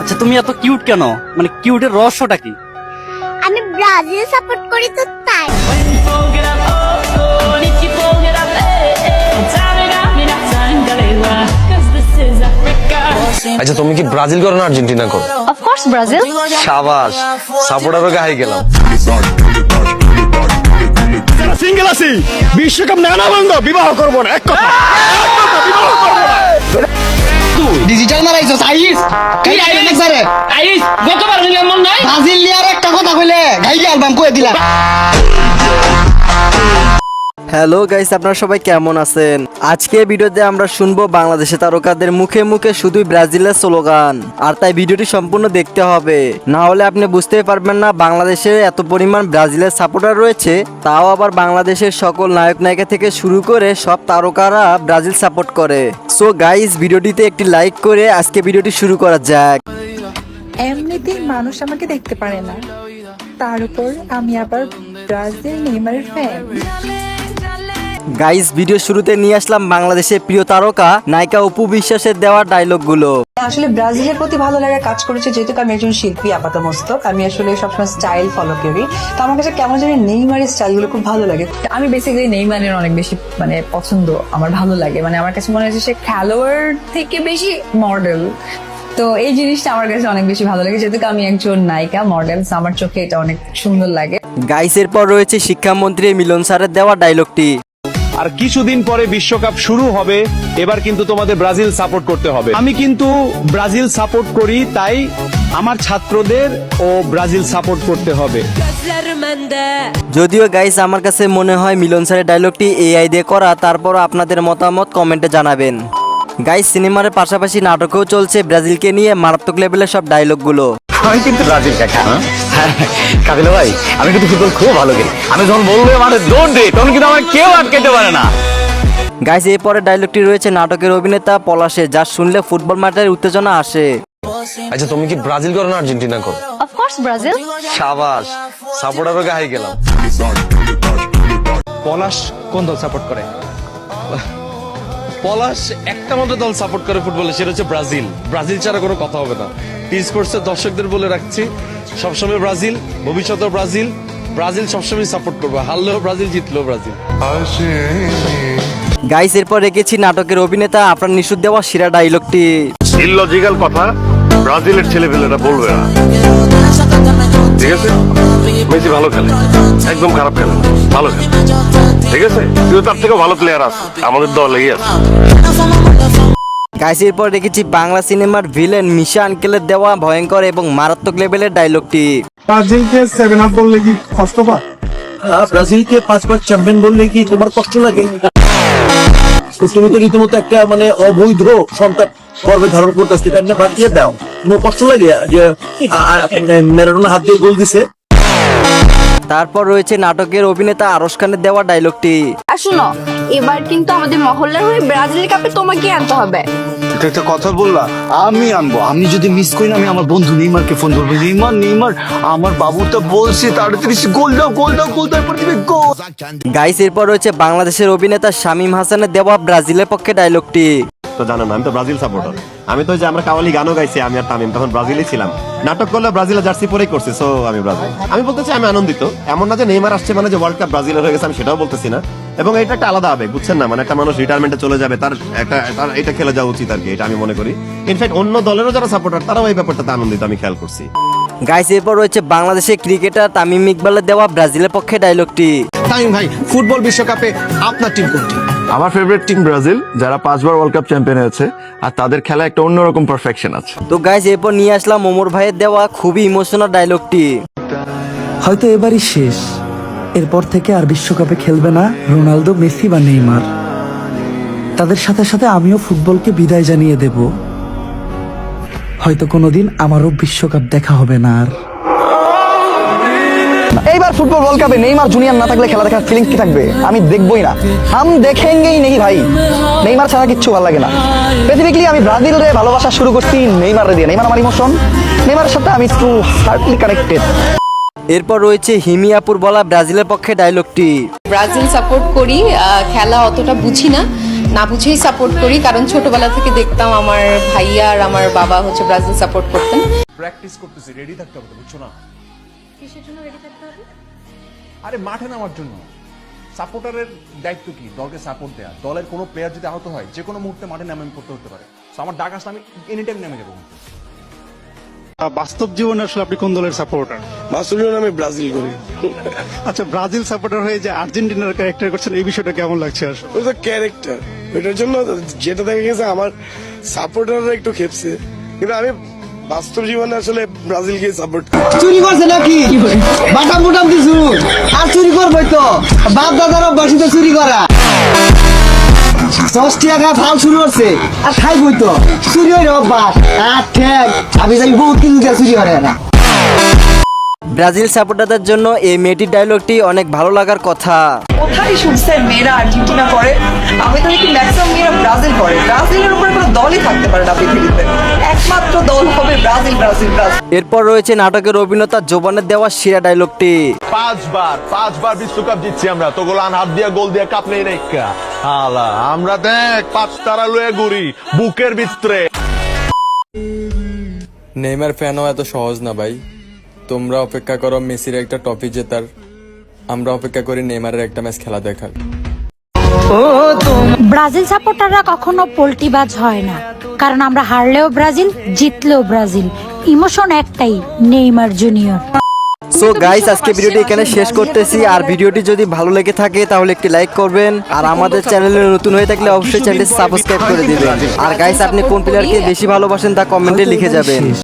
আচ্ছা তুমি এত কিউট কেন? মানে কিউটের রহস্যটা কি? আমি ব্রাজিল সাপোর্ট করি তো তাই। আচ্ছা তুমি কি ব্রাজিল করো না আর্জেন্টিনা করো? Of course Brazil. শাবাশ, সাপোর্টারও গায়ে গেলাম। সিঙ্গেল আছি, বিশ্বকাপ নানা বন্ধ, বিবাহ করবো না। এক কথা বিবাহ করবো না। ডিজিটাল মারাইছস আইস কি আইবে না স্যার আইস গতবার হইলে মন নাই ব্রাজিল লিয়ার একটা কথা কইলে গাইলে অ্যালবাম কই দিলাম। হ্যালো গাইস, আপনারা সবাই কেমন আছেন? আজকে ভিডিওতে আমরা শুনবো বাংলাদেশের তারকাদের মুখে মুখে শুধুই ব্রাজিলের স্লোগান, আর তাই ভিডিওটি সম্পূর্ণ দেখতে হবে, না হলে আপনি বুঝতেই পারবেন না বাংলাদেশে এত পরিমাণ ব্রাজিলের সাপোর্টার রয়েছে, তাও আবার বাংলাদেশের সকল নায়ক নায়িকা থেকে শুরু করে সব তারকারা ব্রাজিল সাপোর্ট করে। সো গাইস, ভিডিওটিতে একটি লাইক করে আজকে ভিডিওটি শুরু করা যাক। এমনিতেই মানুষ আমাকে দেখতে পারে না, তার উপর আমি আবার ব্রাজিল নেইমারের ফ্যান। গাইস, ভিডিও শুরুতে নিয়ে আসলাম বাংলাদেশের প্রিয় তারকা নায়িকা অপু বিশ্বাসের দেওয়া ডায়লগগুলো। আসলে ব্রাজিলের প্রতি ভালো লাগা কাজ করেছে, যেহেতু আমি একজন শিল্পী আপাতমস্তক, আমি আসলে সবসময় স্টাইল ফলো করি, তো আমার কাছে কেমন জানি নেইমারের স্টাইলগুলো খুব ভালো লাগে। আমি বেসিক্যালি নেইমারের অনেক বেশি পছন্দ, আমার ভালো লাগে, আমার কাছে মনে হচ্ছে সে খেলোয়াড় থেকে বেশি মডেল, তো এই জিনিসটা আমার কাছে অনেক বেশি ভালো লাগে, যেহেতু আমি একজন নায়িকা মডেল, আমার চোখে এটা অনেক সুন্দর লাগে। গাইস, এরপর রয়েছে শিক্ষামন্ত্রী মিলন স্যারের দেওয়া ডায়লগটি। আর কিছুদিন পরে বিশ্বকাপ শুরু হবে, এবার কিন্তু তোমাদের ব্রাজিল সাপোর্ট করতে হবে। আমি কিন্তু ব্রাজিল সাপোর্ট করি, তাই আমার ছাত্রদের ও ব্রাজিল সাপোর্ট করতে হবে। যদিও গাইস আমার কাছে মনে হয় মিলন স্যারের ডায়লগটি এআই দিয়ে করা, তারপর আপনাদের মতামত কমেন্টে জানাবেন। গাইস, সিনেমার পাশাপাশি নাটকেও চলছে ব্রাজিলকে নিয়ে মারাত্মক লেভেলের সব ডায়লগগুলো। আমি কিন্তু ব্রাজিল কাকা। কাবিলা ভাই, আমি কিন্তু ফুটবল খুব ভালো খেলি। আমি যখন বলবো আমাদের দৌড় দে, তখন কিন্তু আমার কেউ আটকাতে পারে না। গাইস, এরপরে ডায়লগটি রয়েছে নাটকের অভিনেতা পলাশে, যা শুনলে ফুটবল মাঠের উত্তেজনা আসে। আচ্ছা তুমি কি ব্রাজিল করো না আর্জেন্টিনা করো? Of course Brazil. শাবাশ, সাপোর্টারও গায়ে গেলাম। পলাশ কোন দল সাপোর্ট করে? পলাশ একটা মাত্র দল সাপোর্ট করে ফুটবলে, সেটা হচ্ছে ব্রাজিল। ব্রাজিল ছাড়া কোনো কথা হবে না। টি স্পোর্টসের দর্শকদের বলে রাখছি, সবসময় ব্রাজিল, ভবিষ্যতেও ব্রাজিল। ব্রাজিল সবসময় সাপোর্ট করবো, হারলেও ব্রাজিল, জিতলেও ব্রাজিল। গাইস, এরপর রেখেছি নাটকের অভিনেতা আপনার নিশুদ দেওয়া সেরা ডায়লগটি। ইললজিক্যাল কথা ব্রাজিলের ছেলেপেলেরা বলবে না, ঠিক আছে? মেসি ভালো খেলে, একদম খারাপ খেলে না, ভালো খেলে, ঠিক আছে? কিন্তু তার থেকেও ভালো প্লেয়ার আছে আমাদের দলেই আছে। গাইস, এরপর রেখেছি বাংলা সিনেমার ভিলেন মিশা আঙ্কেলের দেওয়া ভয়ঙ্কর এবং মারাত্মক লেভেলের ডায়লগটি। ব্রাজিলকে 7 আপ বললে কি কষ্ট পায়? ব্রাজিলকে 5বার চ্যাম্পিয়ন বললে কি তোমার কষ্ট লাগে? তুমি তো রীতিমতো একটা অবৈধ সন্তান গর্ভে ধারণ করতেছে, এটা না বাদ দিয়ে দাও, তোমার কষ্ট লাগে যে ম্যারাডোনা হাত দিয়ে গোল দিছে? তারপর রয়েছে নাটকের অভিনেতা আরশ খানের দেওয়া ডায়লগটি। আর শুনো, এবার কিন্তু আমাদের মহল্লার হয়ে ব্রাজিল কাপে তোমাকে আনতে হবে। এটা একটা কথা বললা, আমি আনবো। আমি যদি মিস করি না, আমি আমার বন্ধু নেইমারকে ফোন করবো। নেইমার আমার বাবুটা বলছে তাড়াতাড়ি গোল দাও, গোল দাও, গোল দাও, এরপর দিবে গোল। গাইস, এরপর রয়েছে বাংলাদেশের অভিনেতা শামীম হাসানের দেওয়া ব্রাজিলের পক্ষে ডায়লগটি। তো জানেন আমি তো ব্রাজিল সাপোর্টার। আমি তো যে আমরা কাওয়ালি গানও গাইছি, আমি আর তামিম তখন ব্রাজিলই ছিলাম। নাটক করলে ব্রাজিলের জার্সি পরেই করছি, সো আমি ব্রাজিল। আমি বলতে চাই আমি আনন্দিত, এমন না যে নেইমার আসছে মানে যে ওয়ার্ল্ড কাপ ব্রাজিলের হয়ে গেছে, আমি সেটাও বলতেছি না। এবং এটা একটা আলাদা আবেগ, বুঝছেন না? একটা মানুষ রিটায়ারমেন্টে চলে যাবে, তার এটা খেলে যাওয়া উচিত আর কি, এটা আমি মনে করি। ইনফ্যাক্ট অন্য দলেরও যারা সাপোর্টার তারাও এই ব্যাপারটাতে আনন্দিত, আমি খেয়াল করছি। গাইস, এরপর রয়েছে বাংলাদেশের ক্রিকেটার তামিম ইকবালের দেওয়া ব্রাজিলের পক্ষে ডায়লগটি। তামিম ভাই, ফুটবল বিশ্বকাপে আপনার টিম কোনটি? আমার ফেভারিট টিম ব্রাজিল, যারা 5বার ওয়ার্ল্ড কাপ চ্যাম্পিয়ন হয়েছে, আর তাদের খেলা একটা অন্যরকম পারফেকশন আছে। তো গাইস, এরপর নিয়ে আসলাম ওমর ভাইয়ের দেওয়া খুবই ইমোশনাল ডায়লগটি। হয়তো এবারই শেষ, এরপর থেকে আর বিশ্বকাপে খেলবে না রোনালদো, মেসি বা নেইমার। তাদের সাথে সাথে আমিও ফুটবলকে বিদায় জানিয়ে দেব। হয়তো কোনোদিন আমারও বিশ্বকাপ দেখা হবে না আর। এইবার ফুটবল ওয়ার্ল্ড কাপে নেইমার জুনিয়র না থাকলে খেলা দেখার ফিলিংস কি থাকবে? আমি দেখবই না, হাম দেখেঙ্গেই নেই ভাই। নেইমার ছাড়া কিচ্ছু ভালো লাগে না। স্পেসিফিকলি আমি ব্রাজিল রে ভালোবাসা শুরু করছি নেইমার রে দিয়ে। নেইমার আমার ইমোশন, নেইমারের সাথে আমি একটু হার্টলি কানেক্টেড। এরপর রয়েছে হিমিয়াপুর বলা ব্রাজিলের পক্ষে ডায়লগটি। ব্রাজিল সাপোর্ট করি, খেলা অতটা বুঝি না, না বুঝেই সাপোর্ট করি, কারণ ছোটবেলা থেকে দেখতাম আমার ভাইয়া আর আমার বাবা হচ্ছে ব্রাজিল সাপোর্ট করতেন। প্র্যাকটিস করতেছি, রেডি থাকতে হবে, বুঝছো না? কিসের জন্য রেডি থাকতে হবে? আরে মাঠে নামার জন্য। সাপোর্টারের দায়িত্ব কি? দলকে সাপোর্ট দেয়া। দলের কোনো প্লেয়ার যদি আহত হয়, যে কোনো মুহূর্তে মাঠে নামে পড়তে হতে পারে। তো আমার ডাক আসলে আমি এনি টাইম নেমে যাবো। বাস্তব জীবনে আসলে আপনি কোন দলের সাপোর্টার? বাস্তব জীবনে আমি ব্রাজিল করি। আচ্ছা, ব্রাজিল সাপোর্টার হয়ে যে আর্জেন্টিনার ক্যারেক্টার করছেন, এই বিষয়টা কেমন লাগছে আসলে? ওই তো ক্যারেক্টার, এটার জন্য যেটা দেখা গেছে আমার সাপোর্টাররা একটু খেপছে, কিন্তু আমি বাস্তব জীবনে আসলে ব্রাজিলকে সাপোর্ট করি। চুরি করছে নাকি? বাটাম বুটাম কিছু আর চুরি করবোই তো, বাপ দাদার অভ্যাস তো চুরি করা। 10 টাকা ফাল শুরু করছে আর খাইবই তো, চুরি হয়ে অভ্যাস। আর ঠেক আমি জানি বহুত কিছু দিয়ে চুরি করে না। ব্রাজিল সাপোর্টারদের জন্য এই মেয়েটির ডায়লগটি অনেক ভালো লাগার কথা। কোথায় শুনছে মেয়েরা আর্জেন্টিনা করে? আমি তো দেখি ম্যাক্সিমাম মেয়েরা ব্রাজিল করে। ব্রাজিলের উপরে কোনো দলই থাকতে পারে না পৃথিবীতে, একমাত্র দল হবে ব্রাজিল, ব্রাজিল, ব্রাজিল। এরপর রয়েছে নাটকের অভিনেতা জোবানের দেওয়া সেরা ডায়লগটি। 5 বার বিশ্বকাপ জিতছি আমরা, তো গোলান হাত দিয়া গোল দিয়া কাপ নেই রেখা হালা আমরা দেখ 5 তারা লয়ে ঘুরি বুকের ভিতরে। নেইমার ফ্যানও এত সহজ না ভাই। তোমরা অপেক্ষা করো মেসির একটা ট্রফি জেতার, আমরা অপেক্ষা করি নেইমারের একটা ম্যাচ খেলা দেখার। ব্রাজিল সাপোর্টাররা কখনো পোল্টিবাজ হয় না, কারণ আমরা হারলেও ব্রাজিল, জিতলেও ব্রাজিল। ইমোশন একটাই, নেইমার জুনিয়র। সো গাইস, আজকে ভিডিওটি এখানে শেষ করতেছি। আর ভিডিওটি যদি ভালো লেগে থাকে তাহলে একটি লাইক করবেন, আর আমাদের চ্যানেলে নতুন হয়ে থাকলে অবশ্যই চ্যানেলটি সাবস্ক্রাইব করে দিবেন। আর গাইস, আপনি কোন প্লেয়ারকে বেশি ভালোবাসেন তা কমেন্টে লিখে যাবেন।